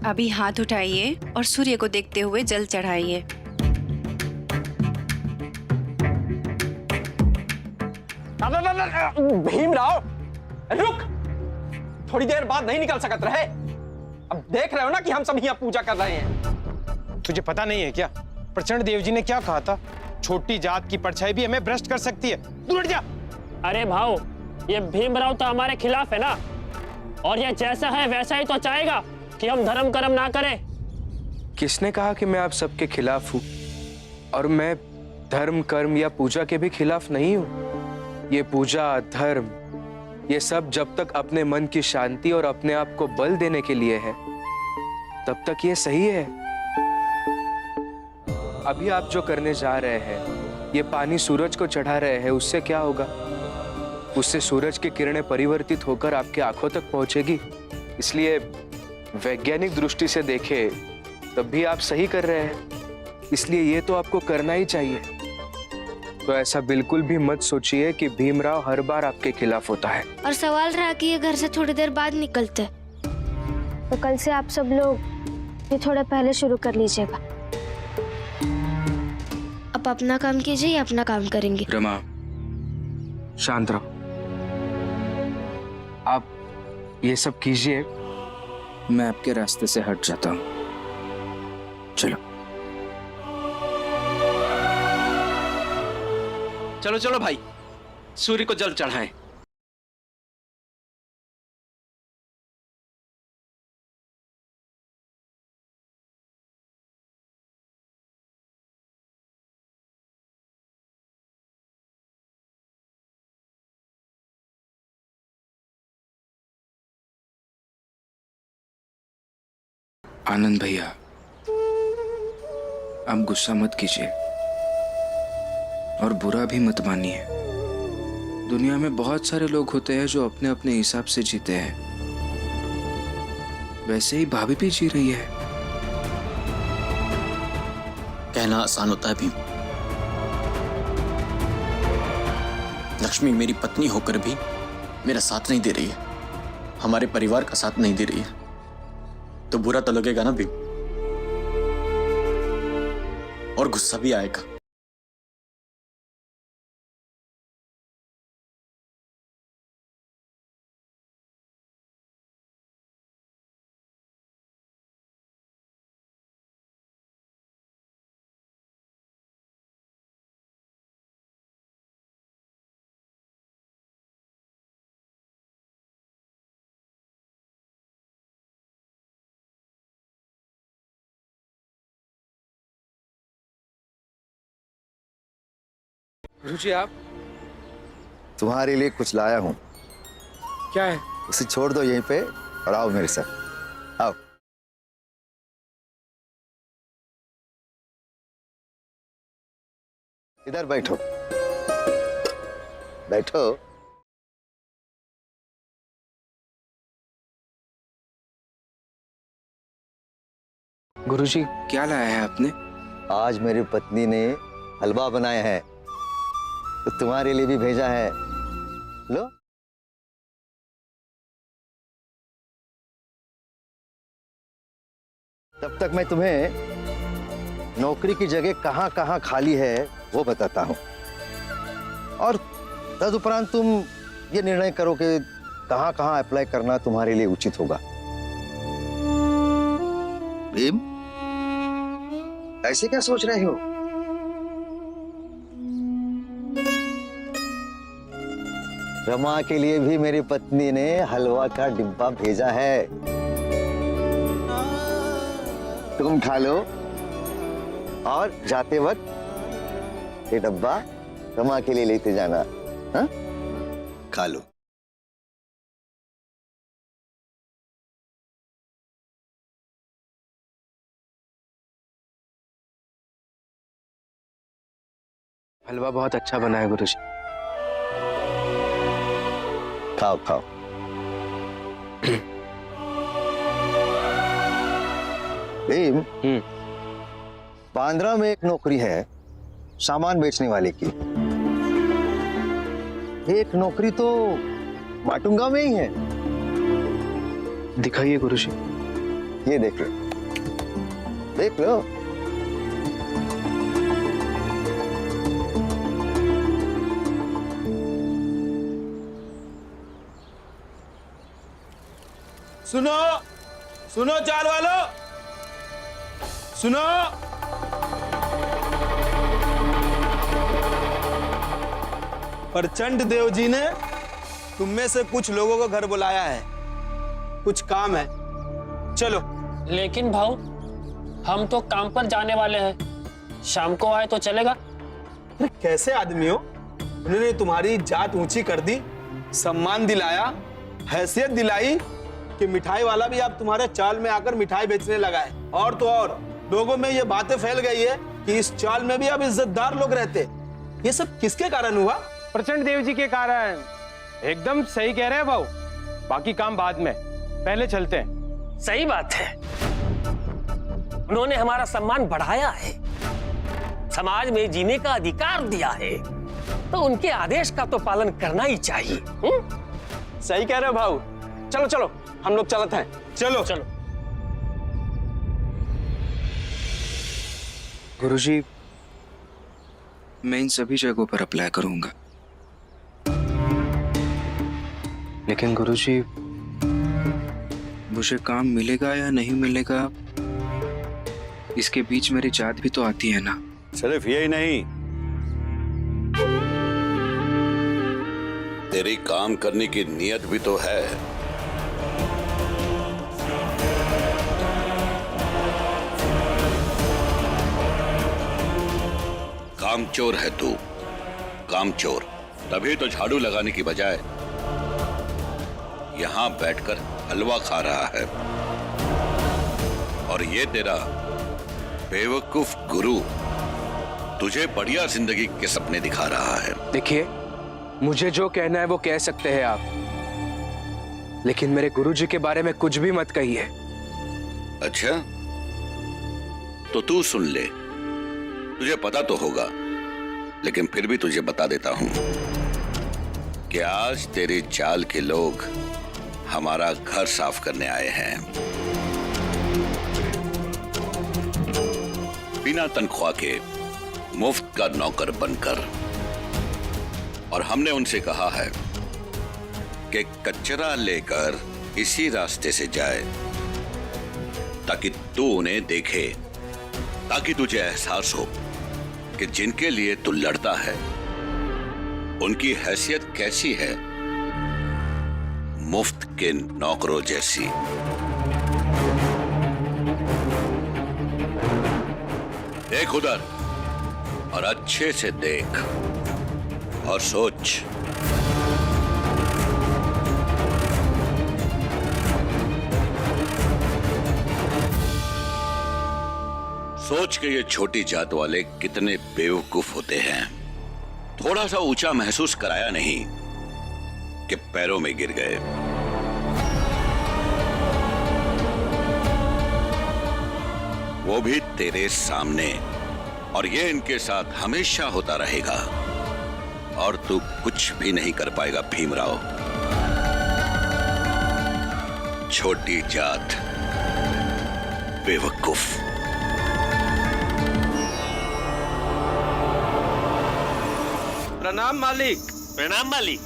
अभी हाथ उठाइए और सूर्य को देखते हुए जल चढ़ाइए। भीमराव, रुक! थोड़ी देर बाद नहीं निकल सकते रहे। अब देख रहे हो ना कि हम सब यहाँ पूजा कर रहे हैं। तुझे पता नहीं है क्या प्रचंड देव जी ने क्या कहा था? छोटी जात की परछाई भी हमें भ्रष्ट कर सकती है। दूर हट जा। अरे भाऊ, ये भीमराव तो हमारे खिलाफ है ना, और ये जैसा है वैसा ही तो चाहेगा कि हम धर्म कर्म ना करें। किसने कहा कि मैं आप सबके खिलाफ हूँ? और मैं धर्म कर्म या पूजा के भी खिलाफ नहीं हूँ। ये पूजा धर्म ये सब जब तक अपने मन की शांति और अपने आप को बल देने के लिए है तब तक ये सही है। अभी आप जो करने जा रहे हैं, ये पानी सूरज को चढ़ा रहे हैं, उससे क्या होगा? उससे सूरज की किरणें परिवर्तित होकर आपकी आंखों तक पहुंचेगी। इसलिए वैज्ञानिक दृष्टि से देखें तब भी आप सही कर रहे हैं। इसलिए ये तो आपको करना ही चाहिए। तो ऐसा बिल्कुल भी मत सोचिए कि भीमराव हर बार आपके खिलाफ होता है। और सवाल रहा कि ये घर से थोड़ी देर बाद निकलते, तो कल से आप सब लोग ये थोड़ा पहले शुरू कर लीजिएगा। अब अपना काम कीजिए या अपना काम करेंगे? रमा, शांत रहो। आप ये सब कीजिए, मैं आपके रास्ते से हट जाता हूँ। चलो चलो चलो भाई, सूर्य को जल चढ़ाएं। आनंद भैया, आप गुस्सा मत कीजिए और बुरा भी मत मानिए। दुनिया में बहुत सारे लोग होते हैं जो अपने अपने हिसाब से जीते हैं। वैसे ही भाभी भी जी रही है। कहना आसान होता है भीम। लक्ष्मी मेरी पत्नी होकर भी मेरा साथ नहीं दे रही है, हमारे परिवार का साथ नहीं दे रही है, तो बुरा तो लगेगा ना भीम, और गुस्सा भी आएगा। गुरुजी, आप? तुम्हारे लिए कुछ लाया हूँ। क्या है? उसे छोड़ दो यहीं पे और आओ मेरे साथ। आओ। इधर बैठो, बैठो। गुरुजी, क्या लाया है आपने? आज मेरी पत्नी ने हलवा बनाया है, तो तुम्हारे लिए भी भेजा है। लो। तब तक मैं तुम्हें नौकरी की जगह कहां कहां खाली है वो बताता हूं, और तदुपरांत तुम ये निर्णय करो कि कहां कहां अप्लाई करना तुम्हारे लिए उचित होगा। भीम, ऐसे क्या सोच रहे हो? रमा के लिए भी मेरी पत्नी ने हलवा का डिब्बा भेजा है, तुम खा लो, और जाते वक्त ये डब्बा रमा के लिए लेते जाना। हाँ? खा लो। हलवा बहुत अच्छा बना है गुरुजी। खाओ खाओ। भीम, बांद्रा में एक नौकरी है सामान बेचने वाले की। एक नौकरी तो माटुंगा में ही है। दिखाइए गुरुजी। ये देख लो, देख लो। सुनो सुनो चाल वालों, सुनो। प्रचंड देव जी ने तुम में से कुछ लोगों को घर बुलाया है, कुछ काम है, चलो। लेकिन भाऊ, हम तो काम पर जाने वाले हैं, शाम को आए तो चलेगा? अरे कैसे आदमी हो, उन्होंने तुम्हारी जात ऊंची कर दी, सम्मान दिलाया, हैसियत दिलाई कि मिठाई वाला भी अब तुम्हारे चाल में आकर मिठाई बेचने लगा है। और तो और लोगों में ये बातें फैल गई है कि इस चाल में भी अब इज्जतदार लोग रहते। ये सब किसके कारण हुआ? प्रचंड देव जी के कारण। एकदम सही कह रहे हैं भाऊ, बाकी काम बाद में, पहले चलते हैं। सही बात है, उन्होंने हमारा सम्मान बढ़ाया है, समाज में जीने का अधिकार दिया है, तो उनके आदेश का तो पालन करना ही चाहिए। सही कह रहे हो भाऊ। चलो चलो, हम लोग चलते हैं। चलो चलो। गुरुजी, मैं इन सभी जगहों पर अप्लाई करूंगा, लेकिन गुरुजी मुझे काम मिलेगा या नहीं मिलेगा, इसके बीच मेरी जात भी तो आती है ना। सिर्फ यही नहीं, तेरी काम करने की नीयत भी तो है। कामचोर है तू, कामचोर। तभी तो झाड़ू लगाने की बजाय यहां बैठकर हलवा खा रहा है। और ये तेरा बेवकूफ गुरु तुझे बढ़िया जिंदगी के सपने दिखा रहा है। देखिए, मुझे जो कहना है वो कह सकते हैं आप, लेकिन मेरे गुरुजी के बारे में कुछ भी मत कहिए। अच्छा, तो तू सुन ले, तुझे पता तो होगा, लेकिन फिर भी तुझे बता देता हूं कि आज तेरी चाल के लोग हमारा घर साफ करने आए हैं, बिना तनख्वाह के, मुफ्त का नौकर बनकर। और हमने उनसे कहा है कि कचरा लेकर इसी रास्ते से जाए, ताकि तू उन्हें देखे, ताकि तुझे एहसास हो कि जिनके लिए तू लड़ता है उनकी हैसियत कैसी है, मुफ्त के नौकरों जैसी। देख उधर और अच्छे से देख और सोच। सोच के ये छोटी जात वाले कितने बेवकूफ होते हैं। थोड़ा सा ऊंचा महसूस कराया नहीं कि पैरों में गिर गए। वो भी तेरे सामने, और ये इनके साथ हमेशा होता रहेगा, और तू कुछ भी नहीं कर पाएगा भीमराव। छोटी जात, बेवकूफ। प्रणाम मालिक। प्रणाम मालिक।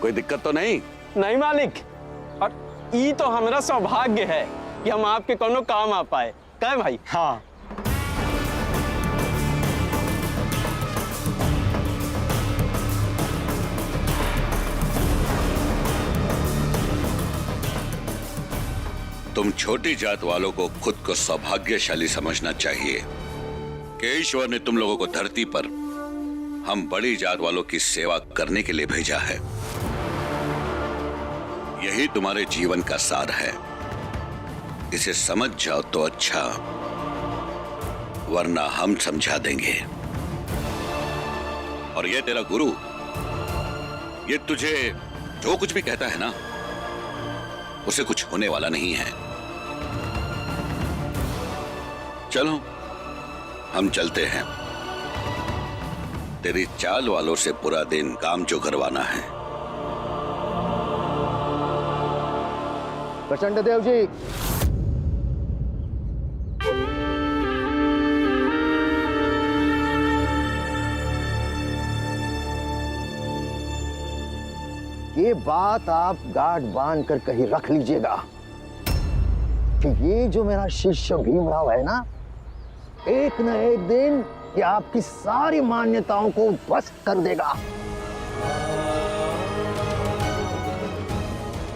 कोई दिक्कत तो नहीं? नहीं मालिक, और ये तो हमारा सौभाग्य है कि हम आपके कोनो काम आ पाए। क्या भाई? हाँ, तुम छोटी जात वालों को खुद को सौभाग्यशाली समझना चाहिए कि ईश्वर ने तुम लोगों को धरती पर हम बड़ी जात वालों की सेवा करने के लिए भेजा है। यही तुम्हारे जीवन का सार है। इसे समझ जाओ तो अच्छा, वरना हम समझा देंगे। और ये तेरा गुरु, ये तुझे जो कुछ भी कहता है ना, उसे कुछ होने वाला नहीं है। चलो हम चलते हैं। तेरी चाल वालों से पूरा दिन काम जो करवाना है। प्रचंड देव जी, ये बात आप गांठ बांध कर कहीं रख लीजिएगा कि ये जो मेरा शिष्य भीमराव है ना, एक न एक दिन ये आपकी सारी मान्यताओं को ध्वस्त कर देगा।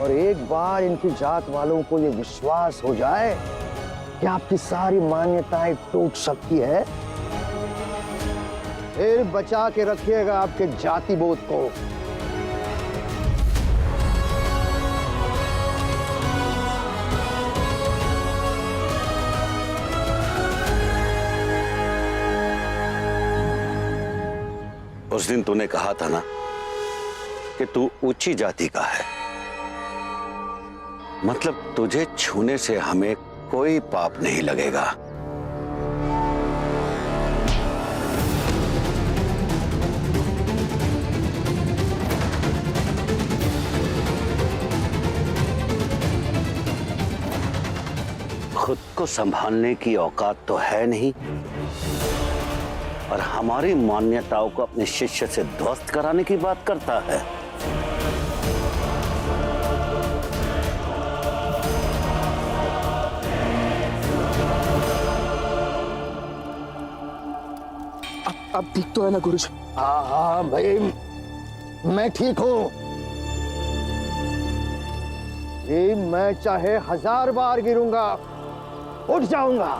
और एक बार इनकी जात वालों को ये विश्वास हो जाए कि आपकी सारी मान्यताएं टूट सकती है, फिर बचा के रखिएगा आपके जाति बोध को। उस दिन तूने कहा था ना कि तू ऊंची जाति का है, मतलब तुझे छूने से हमें कोई पाप नहीं लगेगा। खुद को संभालने की औकात तो है नहीं और हमारी मान्यताओं को अपने शिष्य से ध्वस्त कराने की बात करता है। अब ठीक तो है ना गुरुजी? हाँ भाई, मैं ठीक हूं। ये मैं चाहे 1000 बार गिरूंगा, उठ जाऊंगा,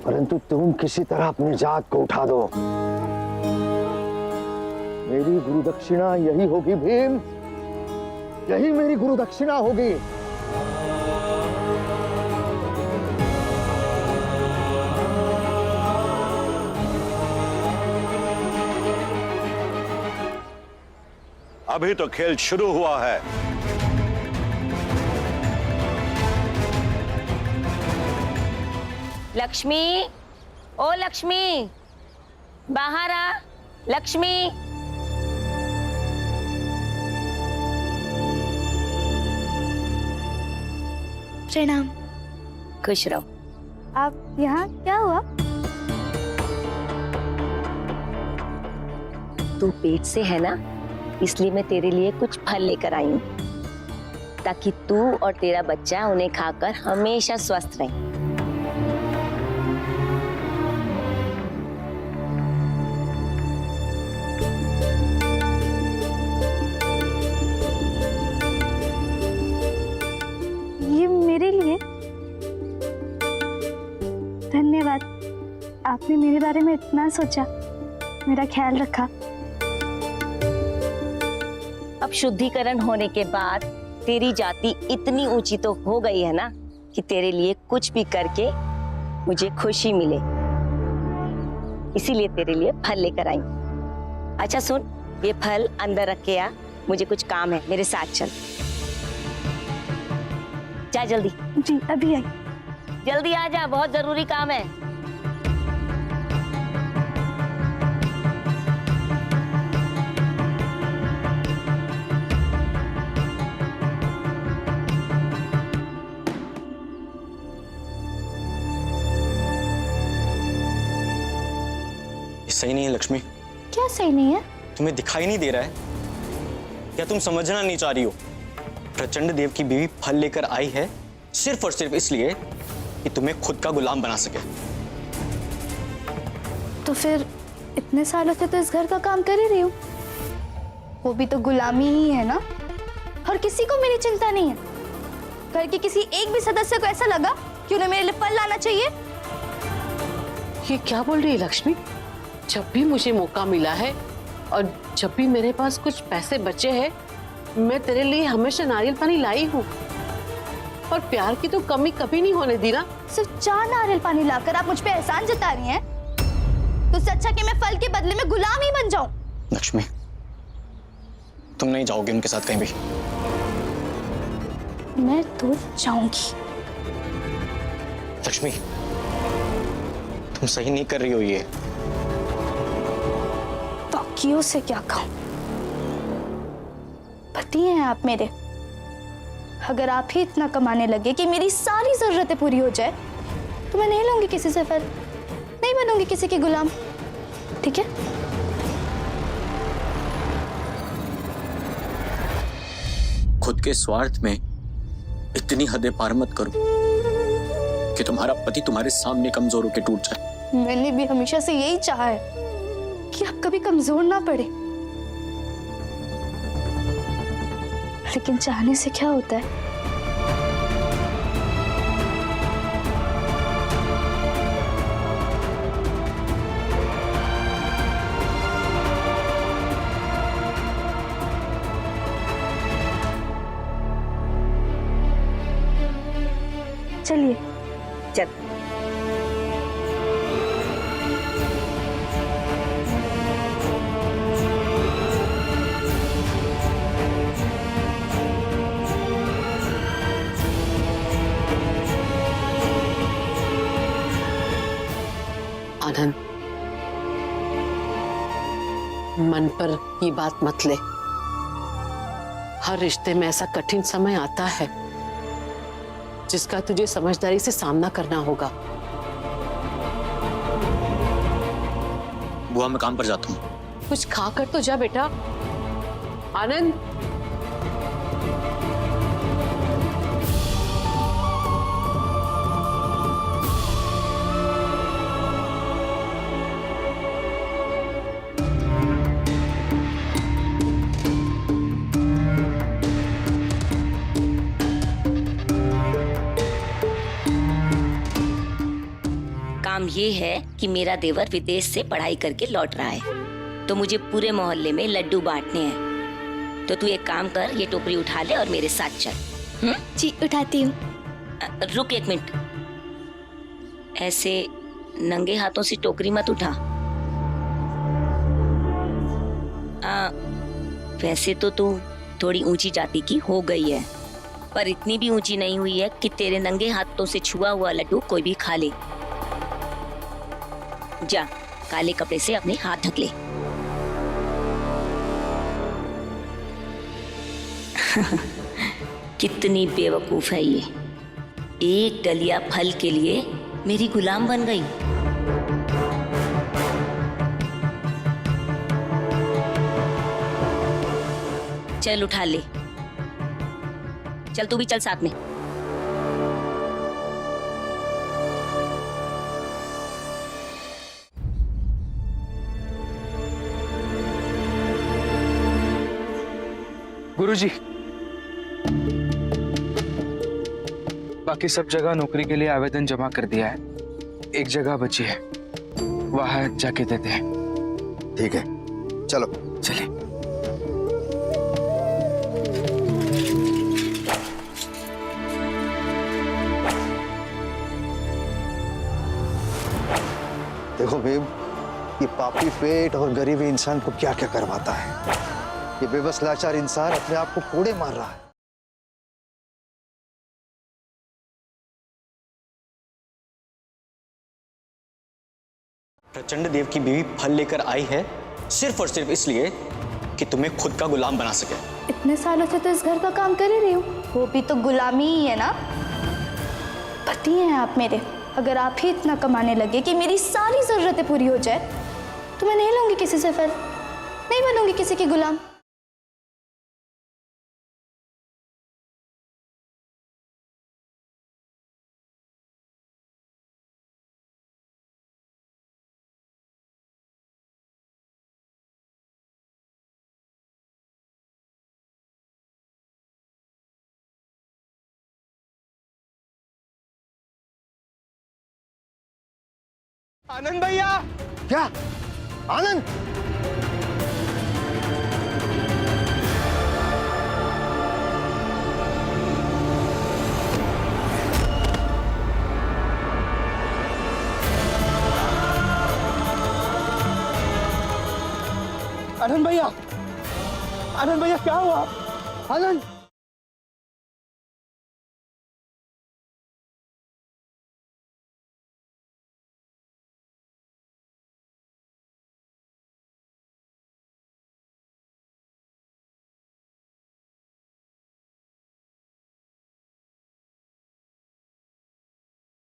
परंतु तुम किसी तरह अपनी जात को उठा दो। मेरी गुरु दक्षिणा यही होगी भीम, यही मेरी गुरु दक्षिणा होगी। अभी तो खेल शुरू हुआ है। लक्ष्मी, ओ लक्ष्मी, बाहर आ। लक्ष्मी, प्रणाम। खुश रहो। आप यहाँ क्या हुआ? तू पेट से है ना, इसलिए मैं तेरे लिए कुछ फल लेकर आई हूँ, ताकि तू और तेरा बच्चा उन्हें खाकर हमेशा स्वस्थ रहे। ये मेरे लिए? धन्यवाद, आपने मेरे बारे में इतना सोचा, मेरा ख्याल रखा। अब शुद्धिकरण होने के बाद तेरी जाति इतनी ऊंची तो हो गई है ना कि तेरे लिए कुछ भी करके मुझे खुशी मिले, इसीलिए तेरे लिए फल लेकर आई। अच्छा सुन, ये फल अंदर रख के आ, मुझे कुछ काम है, मेरे साथ चल। जा जल्दी। जी अभी आई। जल्दी आ जा, बहुत जरूरी काम है। सही नहीं है लक्ष्मी। क्या सही नहीं है? तुम्हें दिखाई नहीं दे रहा है क्या? तुम समझना नहीं चाह रही हो? प्रचंड देव की बीवी फल लेकर आई है सिर्फ और सिर्फ इसलिए कि तुम्हें खुद का गुलाम बना सके। तो फिर इतने सालों से तो इस घर का काम कर ही रही हूँ, वो भी तो गुलामी ही है ना। और किसी को मेरी चिंता नहीं है। घर के किसी एक भी सदस्य को ऐसा लगा कि उन्हें मेरे लिए फल लाना चाहिए? ये क्या बोल रही है लक्ष्मी? जब भी मुझे मौका मिला है और जब भी मेरे पास कुछ पैसे बचे हैं, मैं तेरे लिए हमेशा नारियल पानी लाई हूँ और प्यार की तो कमी कभी नहीं होने दी ना। सिर्फ 4 नारियल पानी लाकर आप मुझ पे एहसान जता रही हैं? तो इससे अच्छा कि मैं फल के बदले में गुलाम ही बन जाऊं। लक्ष्मी, तुम नहीं जाओगी उनके साथ कहीं भी। मैं तो जाऊंगी। लक्ष्मी, तुम सही नहीं कर रही हो ये। बाकियों से क्या कहूं, पति हैं आप मेरे, अगर आप ही इतना कमाने लगे कि मेरी सारी जरूरतें पूरी हो जाए तो मैं नहीं लूंगी किसी से, फिर नहीं बनूंगी किसी की गुलाम, ठीक है? खुद के स्वार्थ में इतनी हदें पार मत करो कि तुम्हारा पति तुम्हारे सामने कमजोर होकर टूट जाए। मैंने भी हमेशा से यही चाहा है कि आप कभी कमजोर ना पड़े, लेकिन चाहने से क्या होता है? चलिए चल। आनंद, मन पर ये बात मत ले। हर रिश्ते में ऐसा कठिन समय आता है जिसका तुझे समझदारी से सामना करना होगा। बुआ मैं काम पर जाता हूँ। कुछ खा कर तो जा बेटा। आनंद, काम ये है कि मेरा देवर विदेश से पढ़ाई करके लौट रहा है, तो मुझे पूरे मोहल्ले में लड्डू बांटने हैं। तो तू एक काम कर, ये टोकरी उठा ले और मेरे साथ चल। जी उठाती हूँ। रुक एक मिनट, ऐसे नंगे हाथों से टोकरी मत उठा। वैसे तो तू थोड़ी ऊंची जाति की हो गई है, पर इतनी भी ऊंची नहीं हुई है कि तेरे नंगे हाथों से छुआ हुआ लड्डू कोई भी खा ले। जा, काले कपड़े से अपने हाथ ढक ले। कितनी बेवकूफ है ये, एक डलिया फल के लिए मेरी गुलाम बन गई। चल उठा ले, चल तू भी चल साथ में। गुरुजी, बाकी सब जगह नौकरी के लिए आवेदन जमा कर दिया है, एक जगह बची है, वहां जाके देते हैं। ठीक है, चलो चले। देखो बेब, ये पापी पेट और गरीब इंसान को क्या क्या करवाता है। ये बेबस लाचार इंसान अपने आप को कोड़े मार रहा है। प्रचंड देव की बीवी फल लेकर आई है सिर्फ और सिर्फ इसलिए कि तुम्हें खुद का गुलाम बना सके। इतने सालों से तो इस घर का काम कर ही रही हूँ, वो भी तो गुलामी ही है ना। पति हैं आप मेरे, अगर आप ही इतना कमाने लगे कि मेरी सारी जरूरतें पूरी हो जाए तो मैं नहीं लूंगी किसी से, फिर नहीं बनूंगी किसी की गुलाम। आनंद भैया! क्या आनंद? आनंद भैया! आनंद भैया क्या हुआ? आनंद